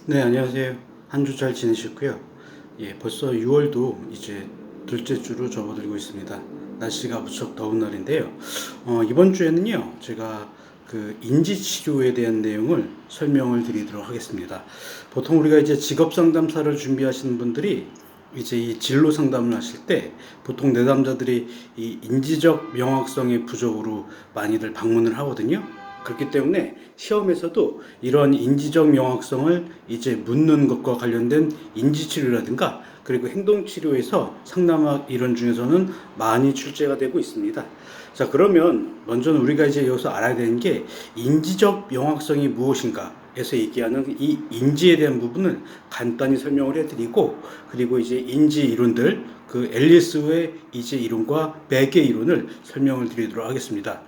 네, 안녕하세요. 한 주 잘 지내셨고요. 예, 벌써 6월도 이제 둘째 주로 접어들고 있습니다. 날씨가 무척 더운 날인데요. 이번 주에는요, 제가 그 인지 치료에 대한 내용을 설명을 드리도록 하겠습니다. 보통 우리가 이제 직업 상담사를 준비하시는 분들이 이제 이 진로 상담을 하실 때 보통 내담자들이 이 인지적 명확성의 부족으로 많이들 방문을 하거든요. 그렇기 때문에 시험에서도 이런 인지적 명확성을 이제 묻는 것과 관련된 인지치료라든가 그리고 행동치료에서 상담학 이론 중에서는 많이 출제가 되고 있습니다. 자, 그러면 먼저는 우리가 이제 여기서 알아야 되는 게 인지적 명확성이 무엇인가 에서 얘기하는 이 인지에 대한 부분을 간단히 설명을 해드리고, 그리고 이제 인지 이론들, 그 앨리스의 이제 이론과 백의 이론을 설명을 드리도록 하겠습니다.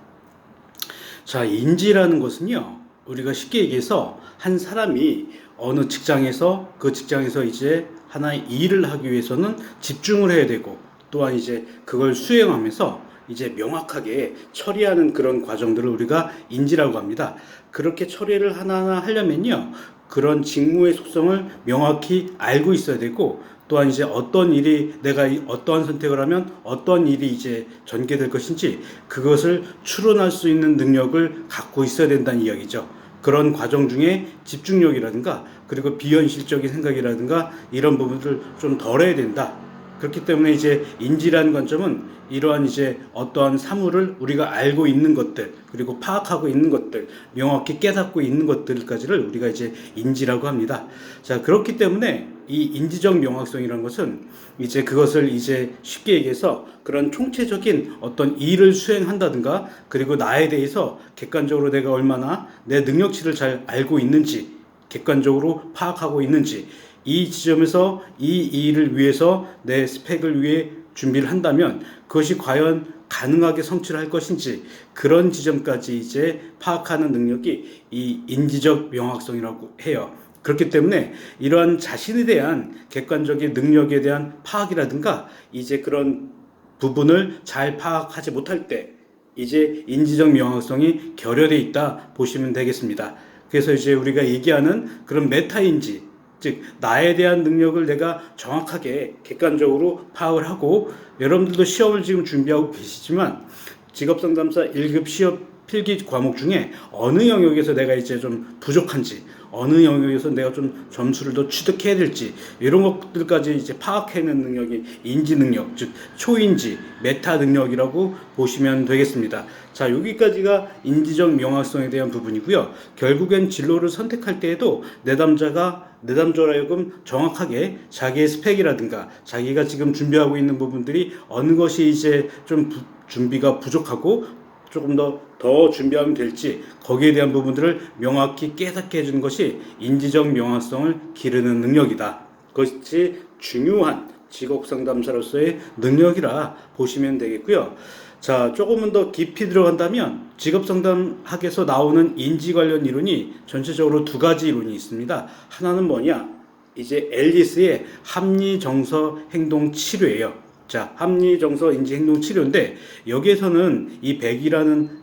자, 인지라는 것은요, 우리가 쉽게 얘기해서 한 사람이 어느 직장에서 그 직장에서 이제 하나의 일을 하기 위해서는 집중을 해야 되고, 또한 이제 그걸 수행하면서 이제 명확하게 처리하는 그런 과정들을 우리가 인지라고 합니다. 그렇게 처리를 하나하나 하려면요, 그런 직무의 속성을 명확히 알고 있어야 되고, 또한 이제 어떤 일이 내가 어떠한 선택을 하면 어떤 일이 이제 전개될 것인지 그것을 추론할 수 있는 능력을 갖고 있어야 된다는 이야기죠. 그런 과정 중에 집중력이라든가 그리고 비현실적인 생각이라든가 이런 부분들을 좀 덜해야 된다. 그렇기 때문에 이제 인지라는 관점은 이러한 이제 어떠한 사물을 우리가 알고 있는 것들, 그리고 파악하고 있는 것들, 명확히 깨닫고 있는 것들까지를 우리가 이제 인지라고 합니다. 자, 그렇기 때문에 이 인지적 명확성이라는 것은 이제 그것을 이제 쉽게 얘기해서 그런 총체적인 어떤 일을 수행한다든가, 그리고 나에 대해서 객관적으로 내가 얼마나 내 능력치를 잘 알고 있는지, 객관적으로 파악하고 있는지, 이 지점에서 이 일을 위해서 내 스펙을 위해 준비를 한다면 그것이 과연 가능하게 성취를 할 것인지, 그런 지점까지 이제 파악하는 능력이 이 인지적 명확성이라고 해요. 그렇기 때문에 이러한 자신에 대한 객관적인 능력에 대한 파악이라든가 이제 그런 부분을 잘 파악하지 못할 때 이제 인지적 명확성이 결여되어 있다 보시면 되겠습니다. 그래서 이제 우리가 얘기하는 그런 메타인지, 즉 나에 대한 능력을 내가 정확하게 객관적으로 파악을 하고, 여러분들도 시험을 지금 준비하고 계시지만 직업상담사 1급 시험 필기 과목 중에 어느 영역에서 내가 이제 좀 부족한지, 어느 영역에서 내가 좀 점수를 더 취득해야 될지, 이런 것들까지 이제 파악해내는 능력이 인지 능력, 즉 초인지, 메타 능력이라고 보시면 되겠습니다. 자, 여기까지가 인지적 명확성에 대한 부분이고요. 결국엔 진로를 선택할 때에도 내담자로 하여금 정확하게 자기의 스펙이라든가 자기가 지금 준비하고 있는 부분들이 어느 것이 이제 좀 준비가 부족하고 조금 더 준비하면 될지, 거기에 대한 부분들을 명확히 깨닫게 해주는 것이 인지적 명확성을 기르는 능력이다. 그것이 중요한 직업 상담사로서의 능력이라 보시면 되겠고요. 자, 조금은 더 깊이 들어간다면 직업 상담학에서 나오는 인지 관련 이론이 전체적으로 두 가지 이론이 있습니다. 하나는 뭐냐? 이제 앨리스의 합리 정서 행동 치료예요. 자, 합리 정서 인지 행동 치료인데, 여기에서는 이 백이라는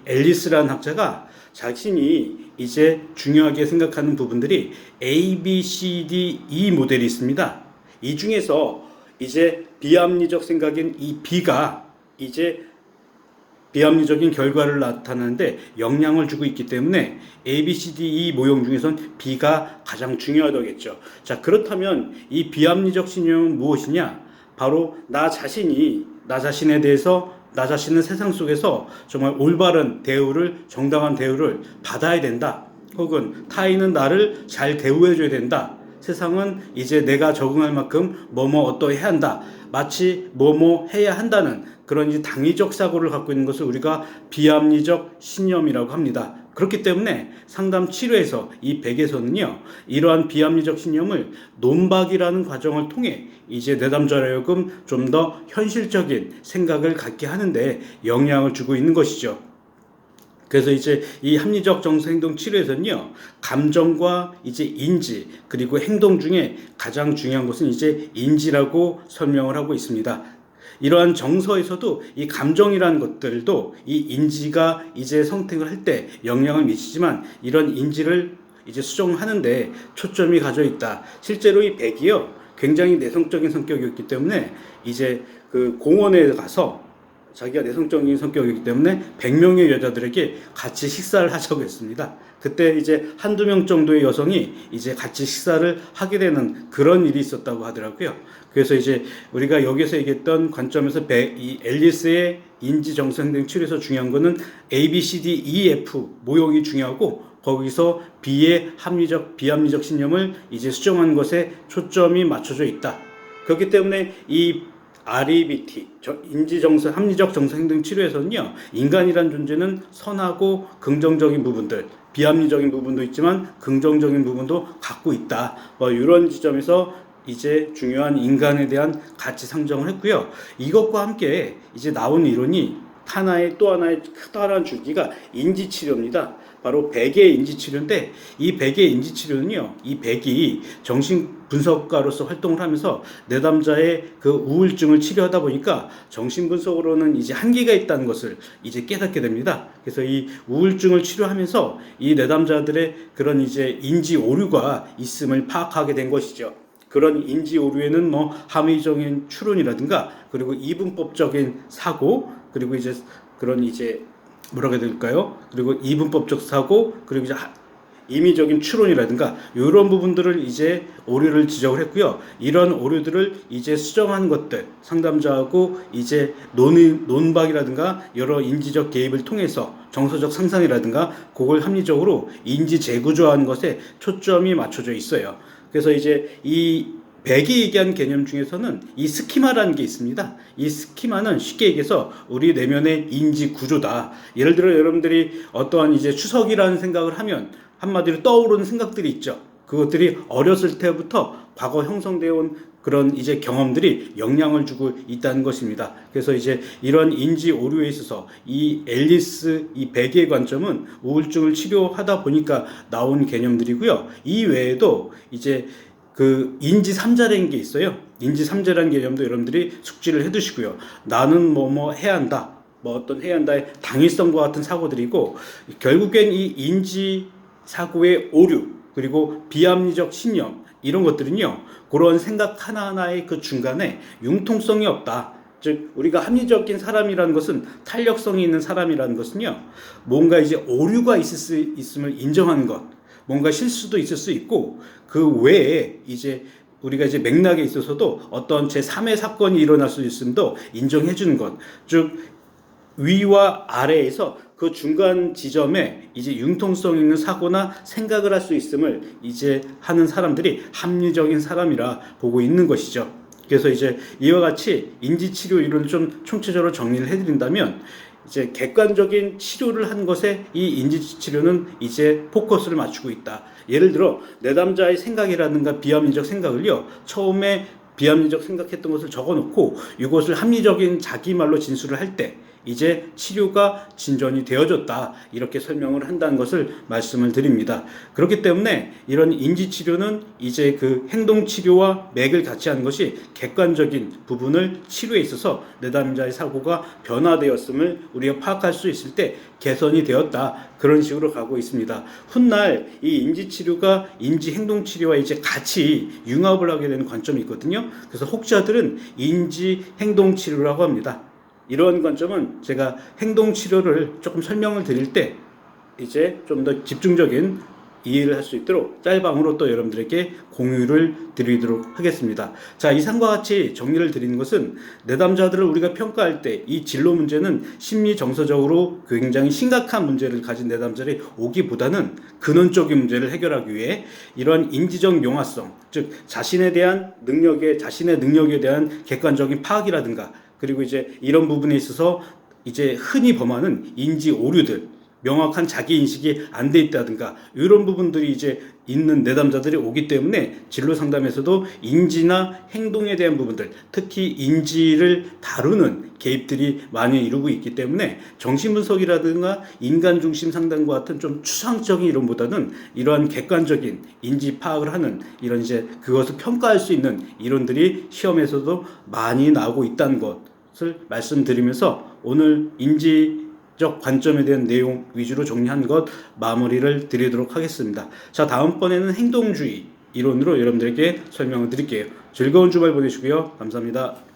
앨리스라는 학자가 자신이 이제 중요하게 생각하는 부분들이 A, B, C, D, E 모델이 있습니다. 이 중에서 이제 비합리적 생각인 이 B가 이제 비합리적인 결과를 나타내는데 영향을 주고 있기 때문에 A, B, C, D, E 모형 중에선 B가 가장 중요하다겠죠. 자, 그렇다면 이 비합리적 신념은 무엇이냐? 바로 나 자신에 대해서, 나 자신은 세상 속에서 정말 올바른 대우를, 정당한 대우를 받아야 된다. 혹은 타인은 나를 잘 대우해줘야 된다. 세상은 이제 내가 적응할 만큼 어떠해야 한다. 마치 해야 한다는 그런 이제 당위적 사고를 갖고 있는 것을 우리가 비합리적 신념이라고 합니다. 그렇기 때문에 상담 치료에서 이 백에서는요, 이러한 비합리적 신념을 논박이라는 과정을 통해 이제 내담자로 하여금 좀 더 현실적인 생각을 갖게 하는데 영향을 주고 있는 것이죠. 그래서 이제 이 합리적 정서 행동 치료에서는요, 감정과 이제 인지, 그리고 행동 중에 가장 중요한 것은 이제 인지라고 설명을 하고 있습니다. 이러한 정서에서도 이 감정이라는 것들도 이 인지가 이제 선택을 할 때 영향을 미치지만, 이런 인지를 이제 수정하는데 초점이 가져 있다. 실제로 이 백이요, 굉장히 내성적인 성격이었기 때문에 이제 그 공원에 가서 자기가 내성적인 성격이기 때문에 100명의 여자들에게 같이 식사를 하자고 했습니다. 그때 이제 한두 명 정도의 여성이 이제 같이 식사를 하게 되는 그런 일이 있었다고 하더라고요. 그래서 이제 우리가 여기서 얘기했던 관점에서 이 앨리스의 인지정서행동 치료에서 중요한 거는 A, B, C, D, E, F 모형이 중요하고, 거기서 B의 합리적, 비합리적 신념을 이제 수정한 것에 초점이 맞춰져 있다. 그렇기 때문에 이 REBT, 인지정서, 합리적 정서행동 치료에서는요, 인간이란 존재는 선하고 긍정적인 부분들, 비합리적인 부분도 있지만 긍정적인 부분도 갖고 있다. 이런 지점에서 이제 중요한 인간에 대한 가치 상정을 했고요. 이것과 함께 이제 나온 이론이 또 하나의 커다란 줄기가 인지치료입니다. 바로 백의 인지치료인데, 이 백의 인지치료는요, 이 백이 정신분석가로서 활동을 하면서 내담자의 그 우울증을 치료하다 보니까 정신분석으로는 이제 한계가 있다는 것을 이제 깨닫게 됩니다. 그래서 이 우울증을 치료하면서 이 내담자들의 그런 이제 인지 오류가 있음을 파악하게 된 것이죠. 그런 인지 오류에는 뭐 함의적인 추론이라든가, 그리고 이분법적인 사고, 그리고 이제 그런 이제 뭐라고 해야 될까요? 그리고 이분법적 사고, 그리고 이제 임의적인 추론이라든가 이런 부분들을 이제 오류를 지적을 했고요. 이런 오류들을 이제 수정한 것들, 상담자하고 이제 논박이라든가 여러 인지적 개입을 통해서 정서적 상상이라든가 그걸 합리적으로 인지 재구조하는 것에 초점이 맞춰져 있어요. 그래서 이제 이 백이 얘기한 개념 중에서는 이 스키마라는 게 있습니다. 이 스키마는 쉽게 얘기해서 우리 내면의 인지 구조다. 예를 들어 여러분들이 어떠한 이제 추석이라는 생각을 하면 한마디로 떠오르는 생각들이 있죠. 그것들이 어렸을 때부터 과거 형성되어 온 그런 이제 경험들이 영향을 주고 있다는 것입니다. 그래서 이제 이런 인지 오류에 있어서 이 앨리스, 이 백의 관점은 우울증을 치료하다 보니까 나온 개념들이고요. 이 외에도 이제 그 인지 3자라는 게 있어요. 인지 3자라는 개념도 여러분들이 숙지를 해두시고요. 나는 뭐 해야 한다, 뭐 어떤 해야 한다의 당위성과 같은 사고들이고, 결국엔 이 인지 사고의 오류, 그리고 비합리적 신념, 이런 것들은요, 그런 생각 하나하나의 그 중간에 융통성이 없다. 즉 우리가 합리적인 사람이라는 것은, 탄력성이 있는 사람이라는 것은요, 뭔가 이제 오류가 있음을 인정하는 것, 뭔가 실수도 있을 수 있고, 그 외에 이제 우리가 이제 맥락에 있어서도 어떤 제3의 사건이 일어날 수 있음도 인정해 주는 것, 즉 위와 아래에서 그 중간 지점에 이제 융통성 있는 사고나 생각을 할 수 있음을 이제 하는 사람들이 합리적인 사람이라 보고 있는 것이죠. 그래서 이제 이와 같이 인지치료 이론을 좀 총체적으로 정리를 해드린다면, 이제 객관적인 치료를 한 것에 이 인지치료는 이제 포커스를 맞추고 있다. 예를 들어 내담자의 생각이라든가 비합리적 생각을요, 처음에 비합리적 생각했던 것을 적어놓고 이것을 합리적인 자기 말로 진술을 할 때 이제 치료가 진전이 되어졌다, 이렇게 설명을 한다는 것을 말씀을 드립니다. 그렇기 때문에 이런 인지치료는 이제 그 행동치료와 맥을 같이 하는 것이 객관적인 부분을 치료에 있어서 내담자의 사고가 변화되었음을 우리가 파악할 수 있을 때 개선이 되었다, 그런 식으로 가고 있습니다. 훗날 이 인지치료가 인지행동치료와 이제 같이 융합을 하게 되는 관점이 있거든요. 그래서 혹자들은 인지행동치료라고 합니다. 이런 관점은 제가 행동치료를 조금 설명을 드릴 때 이제 좀 더 집중적인 이해를 할 수 있도록 짤방으로 또 여러분들에게 공유를 드리도록 하겠습니다. 자, 이상과 같이 정리를 드리는 것은, 내담자들을 우리가 평가할 때 이 진로 문제는 심리 정서적으로 굉장히 심각한 문제를 가진 내담자들이 오기보다는 근원적인 문제를 해결하기 위해 이런 인지적 명확성, 즉 자신의 능력에 대한 객관적인 파악이라든가, 그리고 이제 이런 부분에 있어서 이제 흔히 범하는 인지 오류들, 명확한 자기 인식이 안 돼 있다든가 이런 부분들이 이제 있는 내담자들이 오기 때문에 진로 상담에서도 인지나 행동에 대한 부분들, 특히 인지를 다루는 개입들이 많이 이루고 있기 때문에 정신분석이라든가 인간중심 상담과 같은 좀 추상적인 이론보다는 이러한 객관적인 인지 파악을 하는 이런 이제 그것을 평가할 수 있는 이론들이 시험에서도 많이 나오고 있다는 것을 말씀드리면서 오늘 인지 적 관점에 대한 내용 위주로 정리한 것 마무리를 드리도록 하겠습니다. 자, 다음번에는 행동주의 이론으로 여러분들에게 설명을 드릴게요. 즐거운 주말 보내시고요. 감사합니다.